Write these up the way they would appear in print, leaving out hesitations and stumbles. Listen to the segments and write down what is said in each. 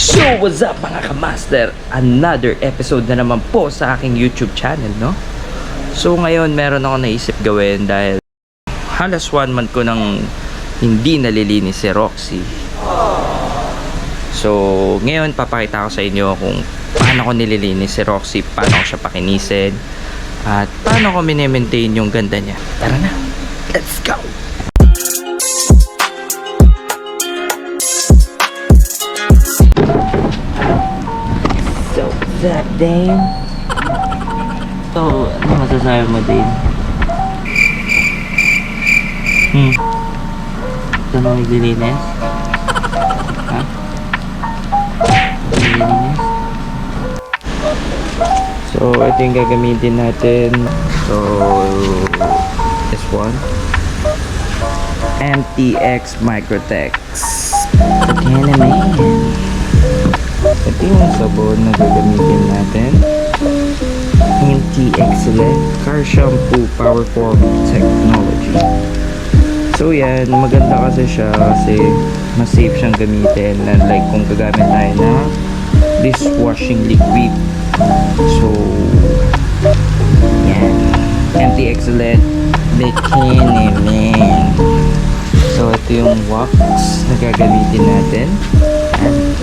So what's up mga kamaster? Another episode na naman po sa aking YouTube channel, no? So ngayon meron ako naisip gawin dahil halos 1 month ko nang hindi nalilinis si Roxy. So ngayon papakita ko sa inyo kung paano ko nililinis si Roxy, paano ko siya pakinisin, at paano ko mini-maintain yung ganda niya. Tara na, let's go! So what's up, Dane? So ano masasabi mo, Dane? Ito na maglilinis? Ha? Maglilinis? So ito yung gagamitin natin. So this one, Mtx Microtex. Bekenenempene. Ito yung sabon na gagamitin natin. Mtx Car Shampoo Power Form Technology. So yan, maganda kasi siya kasi mas safe siyang gamitin, like kung gagamit tayo ng dishwashing liquid. So yan, Mtx Bekenемpen. So ito yung wax na gagamitin natin.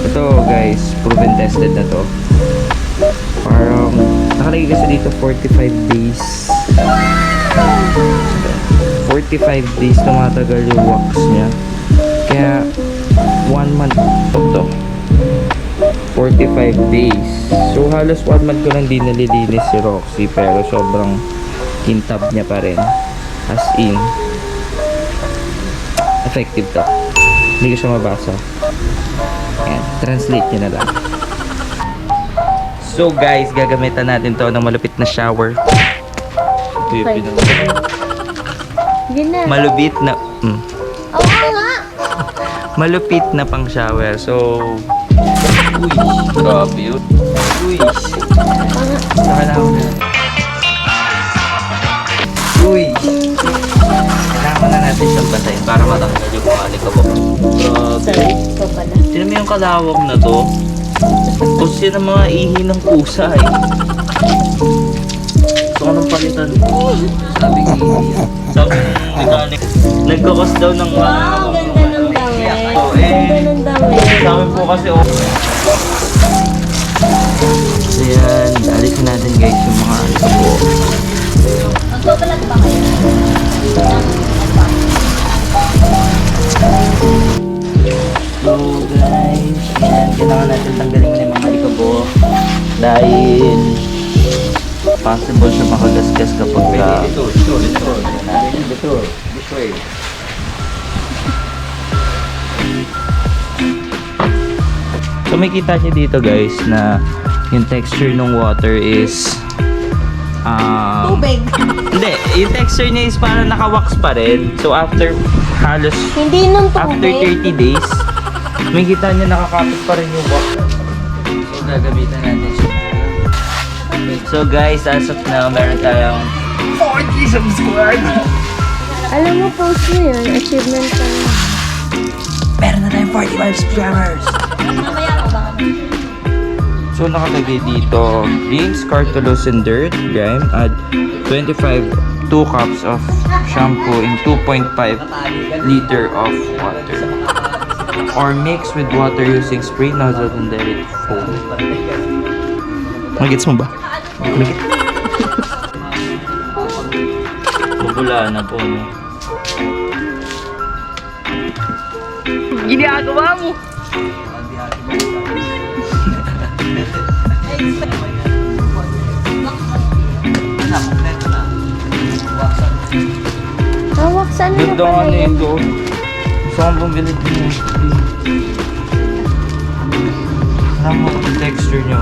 Ito guys, proven tested na to. Parang nakalagay kasi dito 45 days. 45 days tumatagal yung wax niya. Kaya 1 month to 45 days. So halos 1 month ko lang din nalilinis si Roxy, pero sobrang kintab niya pa rin. As in, effective to. Hindi ko siya mabasa. Ayan, translate nyo na lang. So guys, gagamitan natin to ng malupit na shower. Ito yung malupit na malupit na pang shower. So uy, grabe yun. Uy, uy, kailangan na natin siyang basahin para matanggal yung mga alikabok. Grabe. Tinan mo yung kalawak na to. Tapos yan ang mga ihi ng pusa eh. So anong palitan mo? Sabi ng mechanic, nagkakos daw ng wow, ganda ng damit. Oh, Ganda ng damit. sabi po kasi so yan, alisin natin guys yung mga alikabok. Magbabalat ba kayo? So guys, yan, kailangan natin tanggalin muna yung mga alikabok dahil possible siya makagasgas kapag Ito. This way. So makikita niyo dito guys na yung texture ng water is Tubig. hindi, yung texture niya is parang naka-wax pa rin. So after halos Hindi nung after tubig. 30 days, makikita niyo nakakapit pa rin yung wax. So gagamitan natin siya. So guys, as of now, meron tayong 40 subscribers. Alam mo, post mo yun. Achievement pa yun. Meron na tayong 45 subscribers. So nakalagay dito, rinse car to loosen dirt, grime, add 2 cups of shampoo in 2.5 liter of water. Or mix with water using spray nozzle and direct foam. Magets mo ba? Bubula na po, no? Ginagawa mo! Waksan na Ganda nga na ito. Gusto kong bumili din. Alam mo yung texture nyo.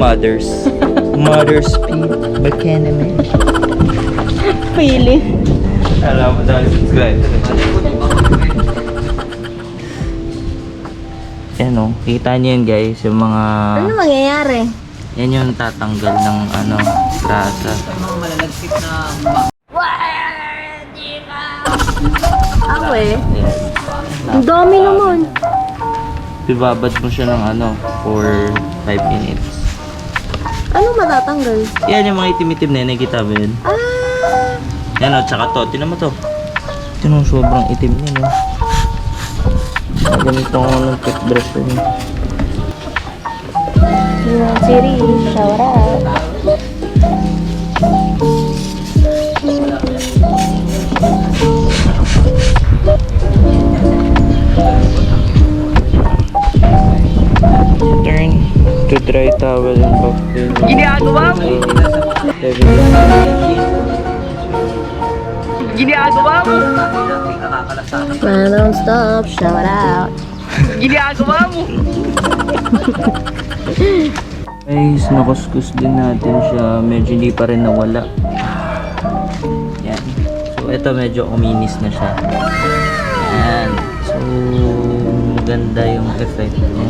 mothers. Mother's Bekeneme. Feeling. Alam mo dahil subscribe. Yan o, kita niyo yan guys, yung mga... Ano mangyayari? Yan yung tatanggal ng ano, grasa. Ako eh. Yan. Ang dami naman. Ibabad mo siya ng ano, for 5 minutes. Anong matatanggal? Yan yung mga itim-itim na yun, nakikita mo yun. Ah! Yan o, tsaka to, tinan mo to. Tinan mo, sobrang itim yun o. Ganito ko ng toothbrush yun. Yung Siri, shower out. Turn to dry towel and cocktail. Ginagawa mo? Ginagawa mo? Don't stop, shower out. Ginagawa mo? Guys, nakuskus din natin siya. Medyo hindi pa rin nawala. Yan. So, ito medyo uminis na siya. Yan. So, maganda yung effect niya.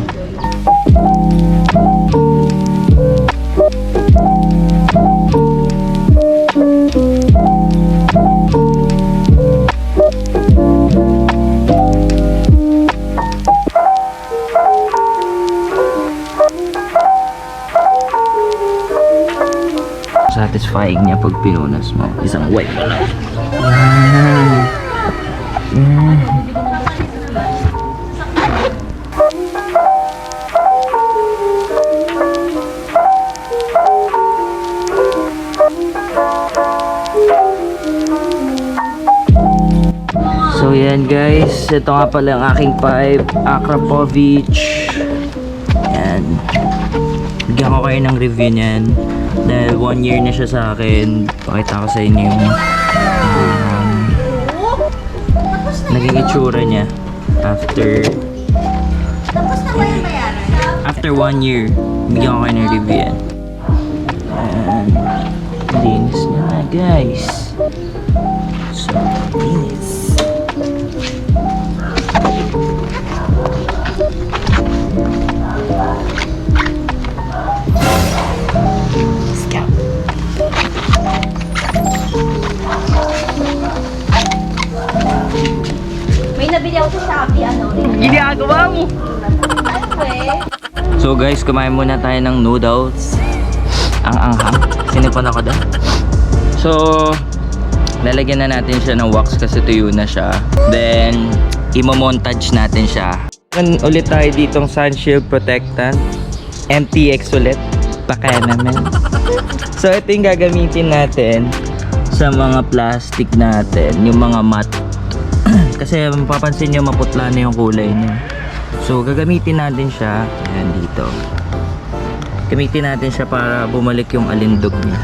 Satisfying niya pag pinunas mo. Isang wipe mo lang. So yan guys, ito nga pala ang aking pipe, Akrapovich. Yan. Bigyan ko kayo ng review niyan. Dahil 1 year na siya sa akin. Pakita ko sa inyo yung naging itsura niya after 1 year. Bigyan ko kayo ng review yan. Ayan. Linis niya guys. So, linis. May nabili ako sa Shopee, ano? Ginagawa mo? Ano eh? So guys, kumain muna tayo ng noodles. Ang anghang. Sinipon ako doon. So, lalagyan na natin siya ng wax kasi tuyo na siya. Then, imo-montage natin siya. Ulit tayo ditong sunshield protectant. MTX ulit. Bekenemen. So, ito yung gagamitin natin sa mga plastic natin. Yung mga matte. Kasi mapapansin nyo maputla na yung kulay niya. So gagamitin natin siya. Ayan dito. Gamitin natin siya para bumalik yung alindog niya.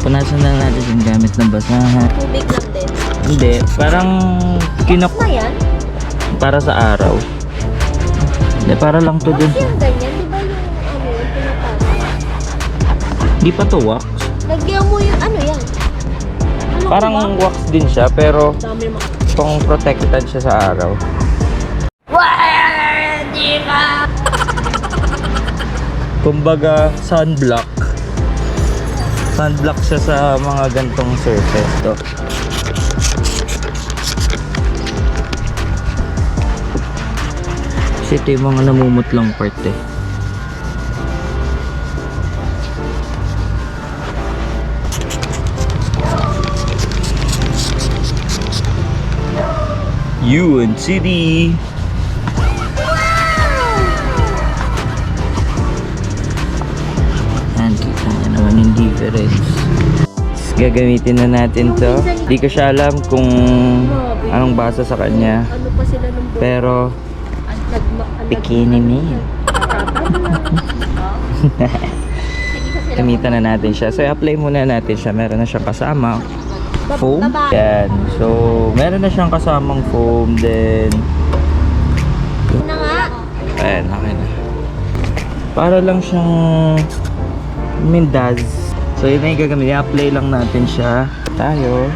Punasan na natin yung gamit ng basahan. Tubig lang din. Hindi, parang kinok Na yan? para sa araw. Hindi, para lang to dun. Yung ganyan, di ba yung ano, yung pinapasok? Di pa to wax. Lagyan mo yung ano yan? Ano Parang ba? wax din siya pero Dami mga... pang protected siya sa araw. Kumbaga sunblock. Sunblock siya sa mga gantong surface to. Kasi ito yung mga namumutlang part eh. UNCD. Yan, kita niya naman yung difference. Gagamitin na natin to. Di ko siya alam kung anong basa sa kanya. Ano pa sila nung Pero, Bekenemen. Gamitan na natin siya. So, i-apply muna natin siya. Meron na siya kasama. foam. Yan. So, meron na siyang kasamang foam. Then, Na nga. ayan, okay na. Para lang siyang mindaz. So, yun na yung gagamitin. I-apply lang natin siya. Tayo.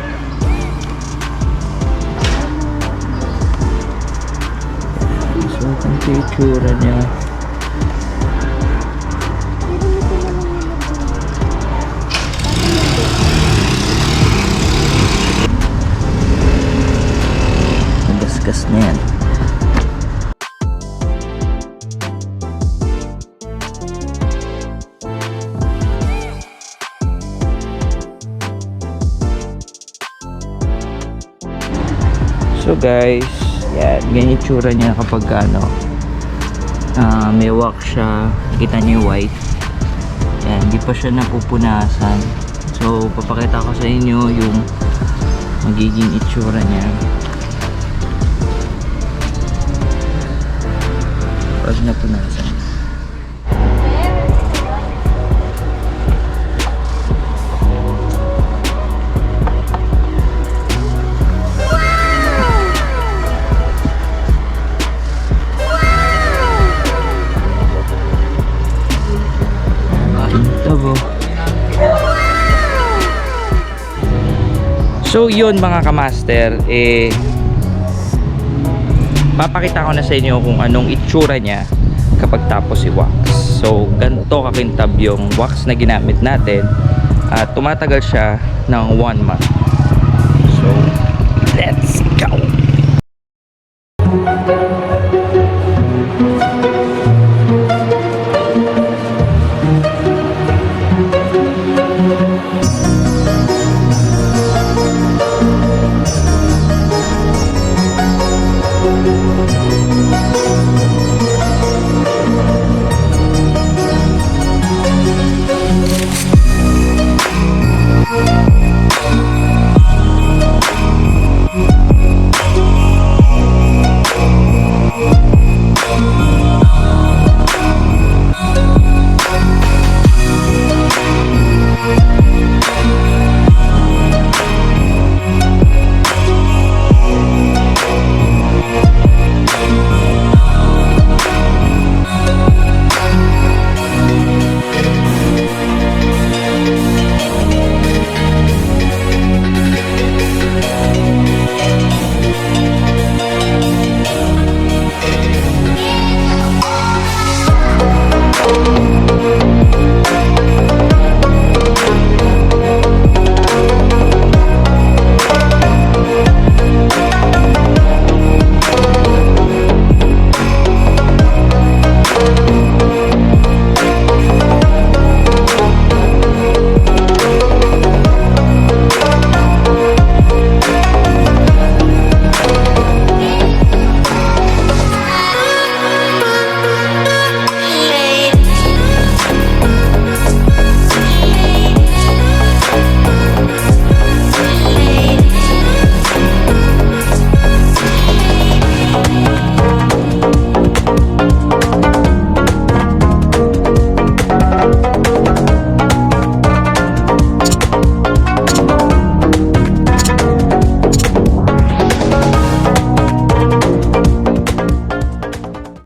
So, ganito yung itsura niya. Nagasgas na yan. So guys, yan, ganyan yung tsura niya kapag ano, may wax siya. Kita niyo yung white. Yan, hindi pa siya napupunasan. So, papakita ko sa inyo yung magiging itsura niya pag napunasan. So yun mga kamaster, papakita ko na sa inyo kung anong itsura niya kapag tapos i-wax. So ganito kakintab yung wax na ginamit natin at tumatagal siya ng 1 month. So let's go!